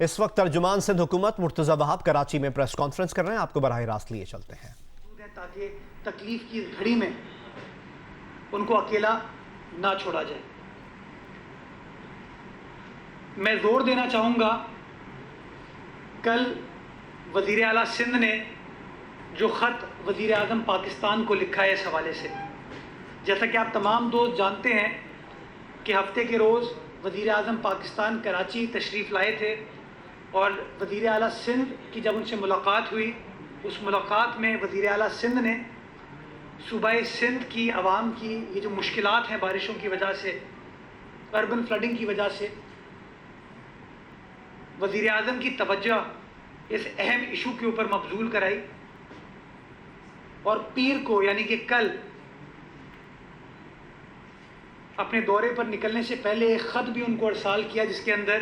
اس وقت ترجمان سندھ حکومت مرتضی وہاب کراچی میں پریس کانفرنس کر رہے ہیں، آپ کو براہ راست لیے چلتے ہیں۔ تاکہ تکلیف کی گھڑی میں ان کو اکیلا نہ چھوڑا جائے۔ میں زور دینا چاہوں گا، کل وزیر اعلیٰ سندھ نے جو خط وزیر اعظم پاکستان کو لکھا ہے اس حوالے سے، جیسا کہ آپ تمام دوست جانتے ہیں کہ ہفتے کے روز وزیر اعظم پاکستان کراچی تشریف لائے تھے، اور وزیر اعلیٰ سندھ کی جب ان سے ملاقات ہوئی، اس ملاقات میں وزیر اعلیٰ سندھ نے صوبہ سندھ کی عوام کی یہ جو مشکلات ہیں بارشوں کی وجہ سے، اربن فلڈنگ کی وجہ سے، وزیر اعظم کی توجہ اس اہم ایشو کے اوپر مبذول کرائی، اور پیر کو یعنی کہ کل اپنے دورے پر نکلنے سے پہلے ایک خط بھی ان کو ارسال کیا، جس کے اندر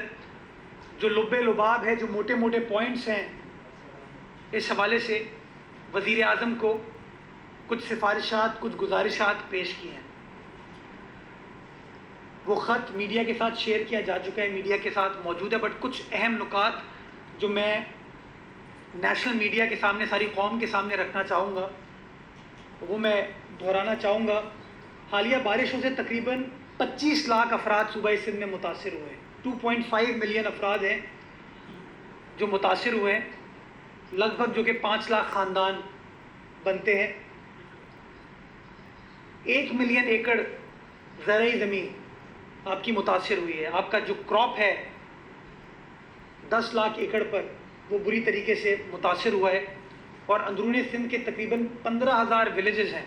جو لب لباب ہے، جو موٹے موٹے پوائنٹس ہیں اس حوالے سے وزیر اعظم کو کچھ سفارشات، کچھ گزارشات پیش کی ہیں۔ وہ خط میڈیا کے ساتھ شیئر کیا جا چکا ہے، میڈیا کے ساتھ موجود ہے، بٹ کچھ اہم نکات جو میں نیشنل میڈیا کے سامنے، ساری قوم کے سامنے رکھنا چاہوں گا، وہ میں دہرانا چاہوں گا۔ حالیہ بارشوں سے تقریباً 25 لاکھ افراد صوبہ سندھ میں متاثر ہوئے ہیں۔ 2.5 ملین افراد ہیں جو متاثر ہوئے ہیں، لگ بھگ جو کہ 5 لاکھ خاندان بنتے ہیں۔ 1 ملین ایکڑ زرعی زمین آپ کی متاثر ہوئی ہے۔ آپ کا جو کراپ ہے 10 لاکھ ایکڑ پر، وہ بری طریقے سے متاثر ہوا ہے، اور اندرون سندھ کے تقریباً 15,000 ولیجز ہیں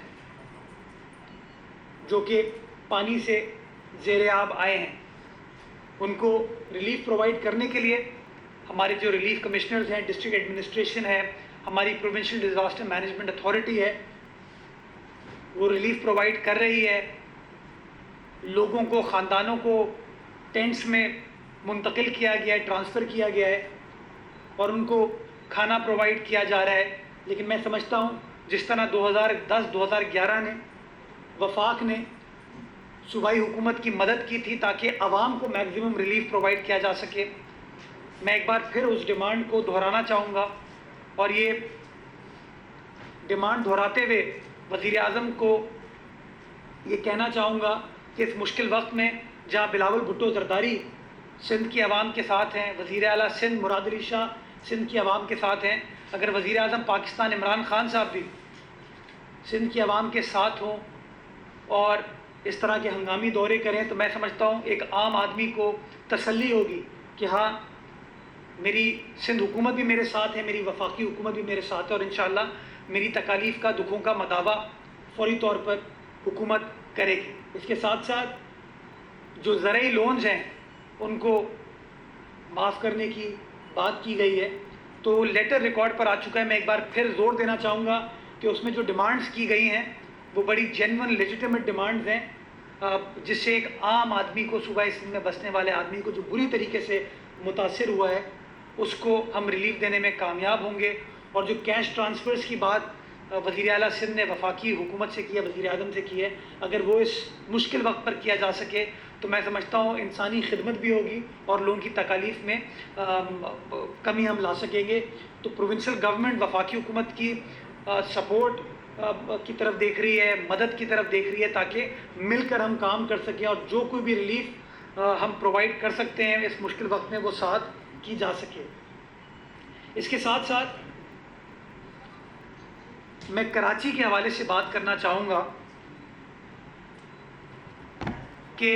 جو کہ پانی سے زیر آب آئے ہیں۔ ان کو ریلیف پرووائڈ کرنے کے لیے ہمارے جو ریلیف کمشنرز ہیں، ڈسٹرکٹ ایڈمنسٹریشن ہے، ہماری پروونشل ڈیزاسٹر مینجمنٹ اتھارٹی ہے، وہ ریلیف پرووائڈ کر رہی ہے۔ لوگوں کو، خاندانوں کو ٹینٹس میں منتقل کیا گیا ہے، ٹرانسفر کیا گیا ہے، اور ان کو کھانا پرووائڈ کیا جا رہا ہے۔ لیکن میں سمجھتا ہوں جس طرح 2010-2011 نے وفاق نے صوبائی حکومت کی مدد کی تھی تاکہ عوام کو میکزیمم ریلیف پرووائڈ کیا جا سکے، میں ایک بار پھر اس ڈیمانڈ کو دہرانا چاہوں گا، اور یہ ڈیمانڈ دہراتے ہوئے وزیر اعظم کو یہ کہنا چاہوں گا کہ اس مشکل وقت میں جہاں بلاول بھٹو زرداری سندھ کی عوام کے ساتھ ہیں، وزیر اعلیٰ سندھ مراد علی شاہ سندھ کی عوام کے ساتھ ہیں، اگر وزیر اعظم پاکستان عمران خان صاحب بھی سندھ کی عوام کے ساتھ ہوں اور اس طرح کے ہنگامی دورے کریں، تو میں سمجھتا ہوں ایک عام آدمی کو تسلی ہوگی کہ ہاں میری سندھ حکومت بھی میرے ساتھ ہے، میری وفاقی حکومت بھی میرے ساتھ ہے، اور انشاءاللہ میری تکالیف کا، دکھوں کا مداوع فوری طور پر حکومت کرے گی۔ اس کے ساتھ ساتھ جو زرعی لونز ہیں ان کو معاف کرنے کی بات کی گئی ہے، تو لیٹر ریکارڈ پر آ چکا ہے۔ میں ایک بار پھر زور دینا چاہوں گا کہ اس میں جو ڈیمانڈز کی گئی ہیں وہ بڑی جینون لیجیٹیمیٹ ڈیمانڈز ہیں، جس سے ایک عام آدمی کو، صوبہ سندھ میں بسنے والے آدمی کو جو بری طریقے سے متاثر ہوا ہے، اس کو ہم ریلیف دینے میں کامیاب ہوں گے۔ اور جو کیش ٹرانسفرز کی بات وزیر اعلیٰ سندھ نے وفاقی حکومت سے کی ہے، وزیر اعظم سے کی ہے، اگر وہ اس مشکل وقت پر کیا جا سکے تو میں سمجھتا ہوں انسانی خدمت بھی ہوگی اور لوگوں کی تکالیف میں کمی ہم لا سکیں گے۔ تو پروونشل گورنمنٹ وفاقی حکومت کی سپورٹ کی طرف دیکھ رہی ہے، مدد کی طرف دیکھ رہی ہے، تاکہ مل کر ہم کام کر سکیں اور جو کوئی بھی ریلیف ہم پرووائڈ کر سکتے ہیں اس مشکل وقت میں وہ ساتھ کی جا سکے۔ اس کے ساتھ ساتھ میں کراچی کے حوالے سے بات کرنا چاہوں گا کہ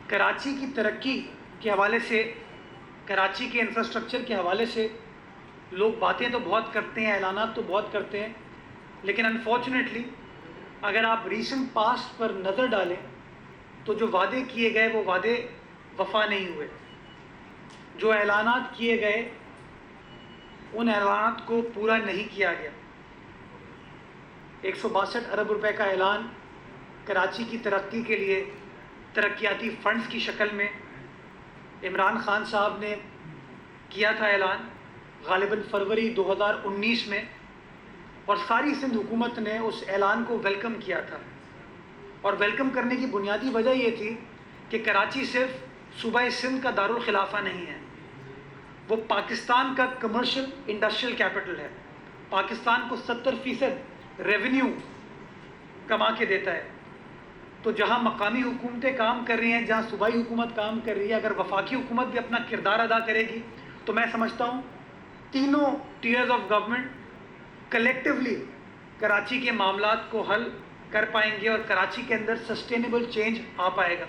کراچی کی ترقی کے حوالے سے، کراچی کے انفراسٹرکچر کے حوالے سے لوگ باتیں تو بہت کرتے ہیں، اعلانات تو بہت کرتے ہیں، لیکن انفارچونیٹلی اگر آپ ریسنٹ پاسٹ پر نظر ڈالیں تو جو وعدے کیے گئے وہ وعدے وفا نہیں ہوئے۔ جو اعلانات کیے گئے ان اعلانات کو پورا نہیں کیا گیا۔ 162 ارب روپے کا اعلان کراچی کی ترقی کے لیے ترقیاتی فنڈز کی شکل میں عمران خان صاحب نے کیا تھا اعلان، غالباً فروری 2019 میں، اور ساری سندھ حکومت نے اس اعلان کو ویلکم کیا تھا۔ اور ویلکم کرنے کی بنیادی وجہ یہ تھی کہ کراچی صرف صوبہ سندھ کا دارالخلافہ نہیں ہے، وہ پاکستان کا کمرشل انڈسٹریل کیپٹل ہے، پاکستان کو 70% ریونیو کما کے دیتا ہے. تو جہاں مقامی حکومتیں کام کر رہی ہیں، جہاں صوبائی حکومت کام کر رہی ہے، اگر وفاقی حکومت بھی اپنا کردار ادا کرے گی تو میں سمجھتا ہوں تینوں tears of government collectively Karachi کے معاملات کو حل کر پائیں گے اور کراچی کے اندر سسٹینیبل چینج آ پائے گا.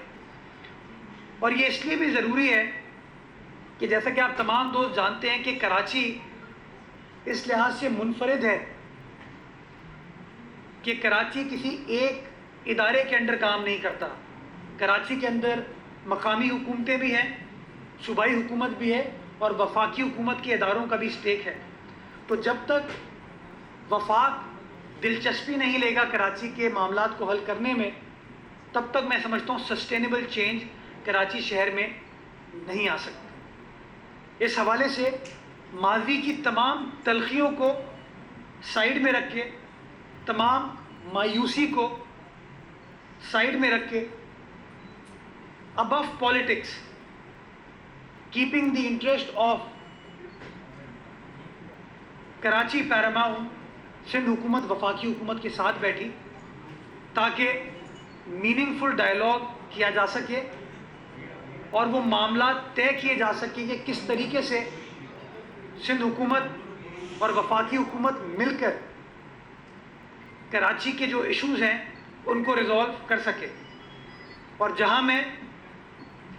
اور یہ اس لیے بھی ضروری ہے کہ جیسا کہ آپ تمام دوست جانتے ہیں کہ کراچی اس لحاظ سے منفرد ہے کہ کراچی کسی ایک ادارے کے انڈر کام نہیں کرتا. کراچی کے اندر مقامی حکومتیں بھی ہیں، صوبائی حکومت بھی ہے اور وفاقی حکومت کے اداروں کا بھی اسٹیک ہے. تو جب تک وفاق دلچسپی نہیں لے گا کراچی کے معاملات کو حل کرنے میں، تب تک میں سمجھتا ہوں سسٹینیبل چینج کراچی شہر میں نہیں آ سکتا. اس حوالے سے ماضی کی تمام تلخیوں کو سائیڈ میں رکھ کے، تمام مایوسی کو سائیڈ میں رکھ کے، ابو politics keeping the interest of Karachi paramount, Sindh حکومت وفاقی حکومت کے ساتھ بیٹھی تاکہ میننگ فل ڈائلاگ کیا جا سکے اور وہ معاملات طے کیے جا سکیں کہ کس طریقے سے سندھ حکومت اور وفاقی حکومت مل کر کراچی کے جو ایشوز ہیں ان کو ریزولو کر سکے. اور جہاں میں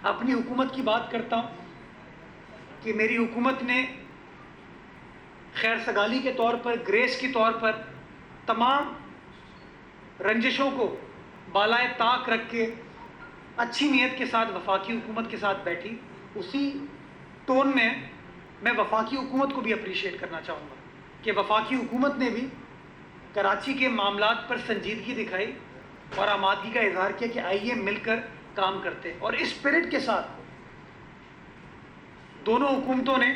اپنی حکومت کی بات کرتا ہوں کہ میری حکومت نے خیر سگالی کے طور پر، گریس کے طور پر تمام رنجشوں کو بالائے طاق رکھ کے اچھی نیت کے ساتھ وفاقی حکومت کے ساتھ بیٹھی، اسی ٹون میں میں وفاقی حکومت کو بھی اپریشیٹ کرنا چاہوں گا کہ وفاقی حکومت نے بھی کراچی کے معاملات پر سنجیدگی دکھائی اور آمادگی کا اظہار کیا کہ آئیے مل کر کام کرتے ہیں. اور اس اسپرٹ کے ساتھ دونوں حکومتوں نے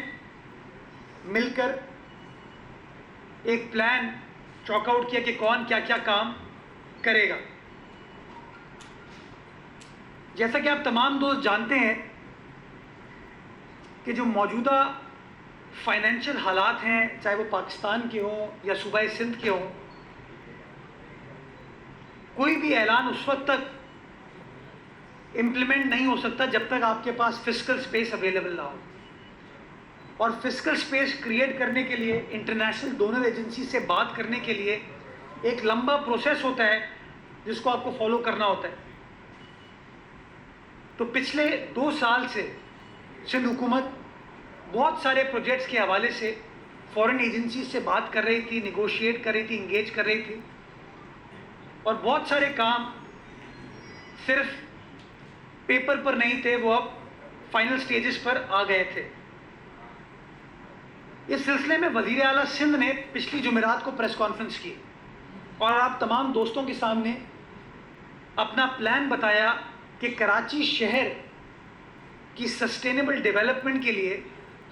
مل کر ایک پلان چاک آؤٹ کیا کہ کون کیا کیا کام کرے گا. جیسا کہ آپ تمام دوست جانتے ہیں کہ جو موجودہ فائنینشیل حالات ہیں، چاہے وہ پاکستان کے ہوں یا صوبہ سندھ کے ہوں، کوئی بھی اعلان اس وقت تک امپلیمنٹ نہیں ہو سکتا جب تک آپ کے پاس فسکل سپیس اویلیبل نہ ہو. اور فسکل سپیس کریٹ کرنے کے لیے انٹرنیشنل ڈونر ایجنسی سے بات کرنے کے لیے ایک لمبا پروسیس ہوتا ہے جس کو آپ کو فالو کرنا ہوتا ہے. تو پچھلے 2 سال سے سندھ حکومت بہت سارے پروجیکٹس کے حوالے سے فورن ایجنسی سے بات کر رہی تھی، نیگوشیٹ کر رہی تھی، انگیج کر رہی تھی، اور بہت سارے کام صرف پیپر پر نہیں تھے، وہ اب فائنل سٹیجز پر آ گئے تھے. اس سلسلے میں وزیر اعلیٰ سندھ نے پچھلی جمعرات کو پریس کانفرنس کی اور آپ تمام دوستوں کے سامنے اپنا پلان بتایا کہ کراچی شہر کی سسٹینیبل ڈیولپمنٹ کے لیے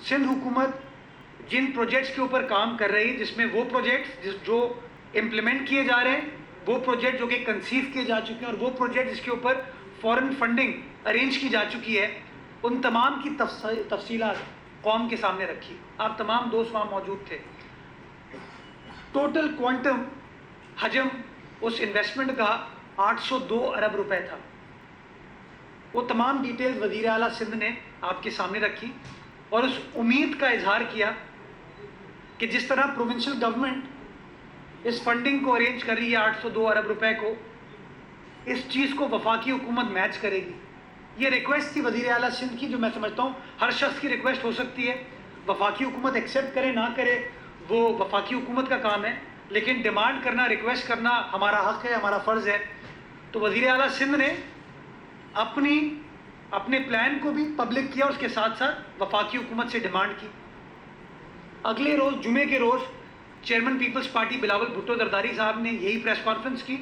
سندھ حکومت جن پروجیکٹس کے اوپر کام کر رہی ہے، جس میں وہ پروجیکٹس جو امپلیمنٹ کیے جا رہے ہیں، وہ پروجیکٹ جو کہ کنسیو کیے جا چکے ہیں، اور وہ پروجیکٹ جس کے اوپر فورن فنڈنگ ارینج کی جا چکی ہے، ان تمام کی تفصیلات قوم کے سامنے رکھی. آپ تمام دوست وہاں موجود تھے. ٹوٹل کوانٹم حجم اس انویسٹمنٹ کا 802 ارب روپے تھا. وہ تمام ڈیٹیلز وزیر اعلیٰ سندھ نے آپ کے سامنے رکھی اور اس امید کا اظہار کیا کہ جس طرح پروونشل گورنمنٹ اس فنڈنگ کو ارینج کر رہی ہے 802 ارب روپے کو، اس چیز کو وفاقی حکومت میچ کرے گی. یہ ریکویسٹ تھی وزیر اعلیٰ سندھ کی، جو میں سمجھتا ہوں ہر شخص کی ریکویسٹ ہو سکتی ہے. وفاقی حکومت ایکسیپٹ کرے نہ کرے وہ وفاقی حکومت کا کام ہے، لیکن ڈیمانڈ کرنا، ریکویسٹ کرنا ہمارا حق ہے، ہمارا فرض ہے. تو وزیر اعلیٰ سندھ نے اپنے پلان کو بھی پبلک کیا، اس کے ساتھ ساتھ وفاقی حکومت سے ڈیمانڈ کی. اگلے روز جمعے کے روز chairman Peoples Party Bilawal Bhutto Zardari صاحب نے یہی پریس کانفرنس کی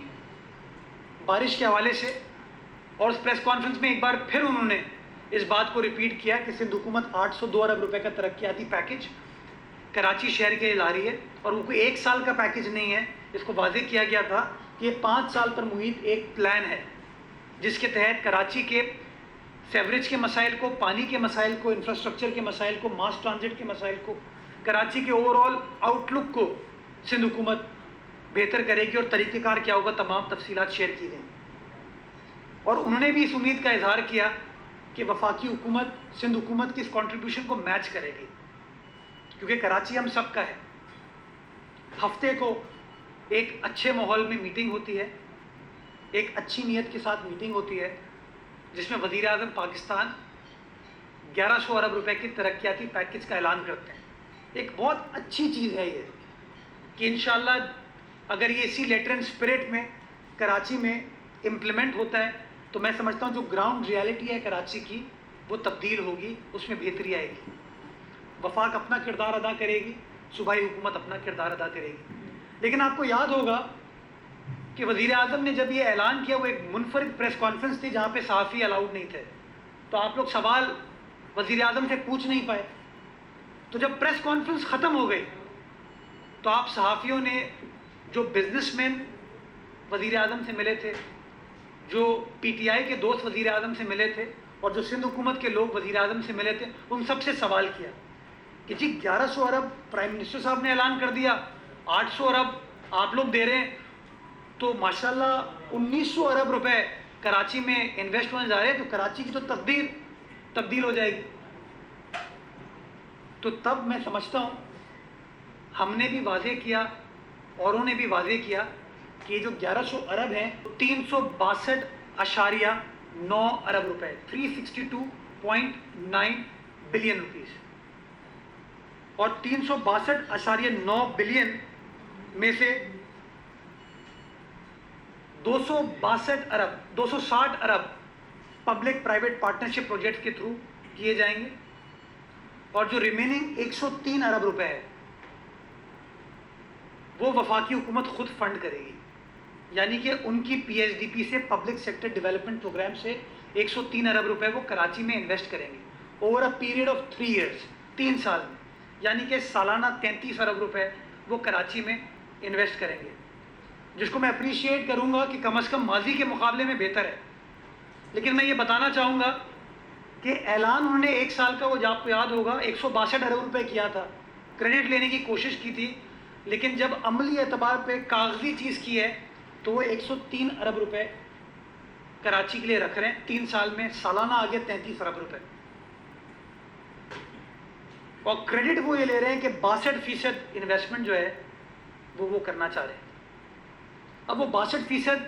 بارش کے حوالے سے، اور اس پریس کانفرنس میں ایک بار پھر انہوں نے اس بات کو ریپیٹ کیا کہ سندھ حکومت 802 ارب روپے کا ترقیاتی پیکج کراچی شہر کے لیے لا رہی ہے، اور وہ کوئی 1 سال کا پیکج نہیں ہے. اس کو واضح کیا گیا تھا کہ یہ 5 سال پر محیط ایک پلان ہے جس کے تحت کراچی کے سیوریج کے مسائل کو، پانی کے مسائل کو، انفراسٹرکچر کے مسائل کو، ماس ٹرانزٹ کے مسائل کو، کراچی کے اوور آل آؤٹ لک کو سندھ حکومت بہتر کرے گی، اور طریقہ کار کیا ہوگا تمام تفصیلات شیئر کی گئیں. اور انہوں نے بھی اس امید کا اظہار کیا کہ وفاقی حکومت سندھ حکومت کی اس کنٹریبیوشن کو میچ کرے گی، کیونکہ کراچی ہم سب کا ہے. ہفتے کو ایک اچھے ماحول میں میٹنگ ہوتی ہے، ایک اچھی نیت کے ساتھ میٹنگ ہوتی ہے، جس میں وزیر اعظم پاکستان 1100 ارب روپے کی ترقیاتی پیکج کا اعلان کرتے ہیں. ایک بہت اچھی چیز ہے یہ کہ انشاءاللہ اگر یہ اسی لیٹر اینڈ اسپرٹ میں کراچی میں امپلیمنٹ ہوتا ہے تو میں سمجھتا ہوں جو گراؤنڈ ریالٹی ہے کراچی کی وہ تبدیل ہوگی، اس میں بہتری آئے گی. وفاق اپنا کردار ادا کرے گی، صوبائی حکومت اپنا کردار ادا کرے گی. لیکن آپ کو یاد ہوگا کہ وزیر اعظم نے جب یہ اعلان کیا وہ ایک منفرد پریس کانفرنس تھی جہاں پہ صحافی الاؤڈ نہیں تھے، تو آپ لوگ سوال وزیر اعظم سے پوچھ نہیں پائے. تو جب پریس کانفرنس ختم ہو گئی تو آپ صحافیوں نے، جو بزنس مین وزیر اعظم سے ملے تھے، جو پی ٹی آئی کے دوست وزیر اعظم سے ملے تھے، اور جو سندھ حکومت کے لوگ وزیر اعظم سے ملے تھے، ان سب سے سوال کیا کہ جی 1100 ارب پرائم منسٹر صاحب نے اعلان کر دیا، 800 ارب آپ لوگ دے رہے ہیں، تو ماشاءاللہ 1900 ارب روپے کراچی میں انویسٹ ہونے جا رہے ہیں، تو کراچی کی تو تقدیر تبدیل ہو جائے گی. تو تب میں سمجھتا ہوں ہم نے بھی واضح کیا، اوروں نے بھی واضح کیا کہ یہ جو 1100 ارب ہیں 362.9 ارب روپے، 362.9 بلین روپیز، اور 362.9 بلین میں سے 260 ارب پبلک پرائیویٹ پارٹنرشپ پروجیکٹ کے تھرو کیے جائیں گے، اور جو ریمیننگ 103 ارب روپے ہے وہ وفاقی حکومت خود فنڈ کرے گی. یعنی کہ ان کی پی ایچ ڈی پی سے، پبلک سیکٹر ڈیولپمنٹ پروگرام سے 103 ارب روپے وہ کراچی میں انویسٹ کریں گے over a period of 3 years, 3 سال میں. یعنی کہ سالانہ 33 ارب روپے وہ کراچی میں انویسٹ کریں گے، جس کو میں اپریشیٹ کروں گا کہ کم از کم ماضی کے مقابلے میں بہتر ہے. لیکن میں یہ بتانا چاہوں گا کہ اعلان انہوں نے 1 سال کا، وہ آپ کو یاد ہوگا 162 ارب روپے کیا تھا، کریڈٹ لینے کی کوشش کی تھی، لیکن جب عملی اعتبار پہ کاغذی چیز کی ہے تو وہ 103 ارب روپے کراچی کے لیے رکھ رہے ہیں 3 سال میں، سالانہ آگے 33 ارب روپے. اور کریڈٹ وہ یہ لے رہے ہیں کہ 62% انویسٹمنٹ جو ہے وہ کرنا چاہ رہے ہیں. اب وہ 62%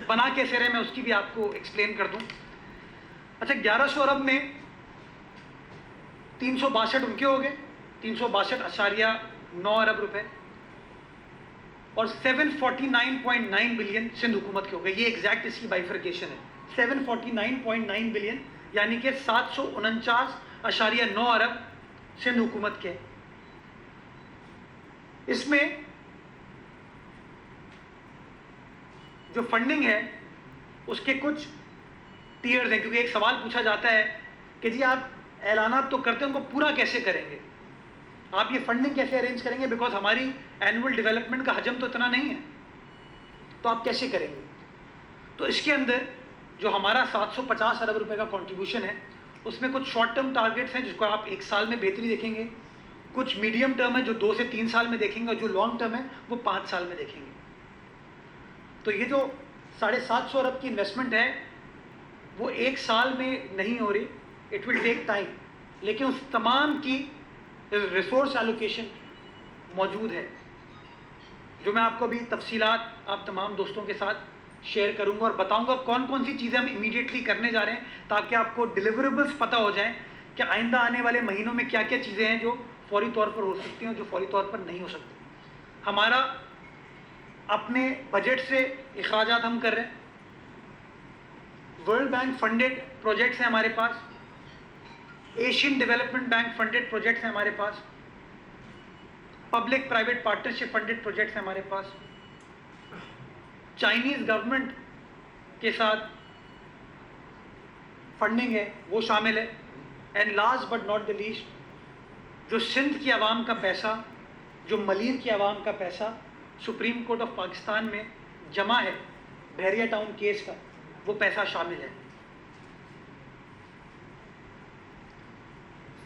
بنا کیسے رہے، میں اس کی بھی آپ کو ایکسپلین کر دوں. اچھا 1100 ارب میں 362 ان کے ہو گئے، 362.9 ارب روپے، اور 749.9 بلین سندھ حکومت کے ہو گئے. یہ ایگزیکٹ اس کی بائیفرکیشن ہے، 749.9 بلین یعنی کہ 749.9 ارب سندھ حکومت کے. اس میں جو فنڈنگ ہے اس کے کچھ ٹیئرز ہیں، کیونکہ ایک سوال پوچھا جاتا ہے کہ جی آپ اعلانات تو کرتے ہیں، ان کو پورا کیسے کریں گے، آپ یہ فنڈنگ کیسے ارینج کریں گے، بیکاز ہماری اینول ڈیولپمنٹ کا حجم تو اتنا نہیں ہے، تو آپ کیسے کریں گے. تو اس کے اندر جو ہمارا 750 ارب روپے کا کنٹریبیوشن ہے، اس میں کچھ شارٹ ٹرم ٹارگیٹس ہیں جس کو آپ 1 سال میں بہتری دیکھیں گے، کچھ میڈیم ٹرم ہے جو 2 سے 3 سال میں دیکھیں گے، اور جو لانگ ٹرم ہے وہ 5 سال میں دیکھیں گے. تو یہ جو 750 ارب کی انویسٹمنٹ ہے وہ 1 سال میں نہیں ہو رہی، اٹ ول ٹیک ٹائم، لیکن اس تمام کی ریسورس ایلوکیشن موجود ہے، جو میں آپ کو بھی تفصیلات آپ تمام دوستوں کے ساتھ شیئر کروں گا، اور بتاؤں گا کون کون سی چیزیں ہم امیڈیٹلی کرنے جا رہے ہیں، تاکہ آپ کو ڈیلیوریبلس پتہ ہو جائیں کہ آئندہ آنے والے مہینوں میں کیا کیا چیزیں ہیں جو فوری طور پر ہو سکتی ہیں اور جو فوری طور پر نہیں ہو سکتی. ہمارا اپنے بجٹ سے اخراجات ہم کر رہے ہیں، ورلڈ بینک فنڈڈ پروجیکٹس ہیں ہمارے پاس، Asian development bank funded projects ہیں ہمارے پاس، public private partnership funded projects ہیں ہمارے پاس، چائنیز گورنمنٹ کے ساتھ فنڈنگ ہے وہ شامل ہے، and last but not the least جو سندھ کی عوام کا پیسہ، جو ملیر کی عوام کا پیسہ سپریم کورٹ آف پاکستان میں جمع ہے بحریہ ٹاؤن کیس کا، وہ پیسہ شامل ہے.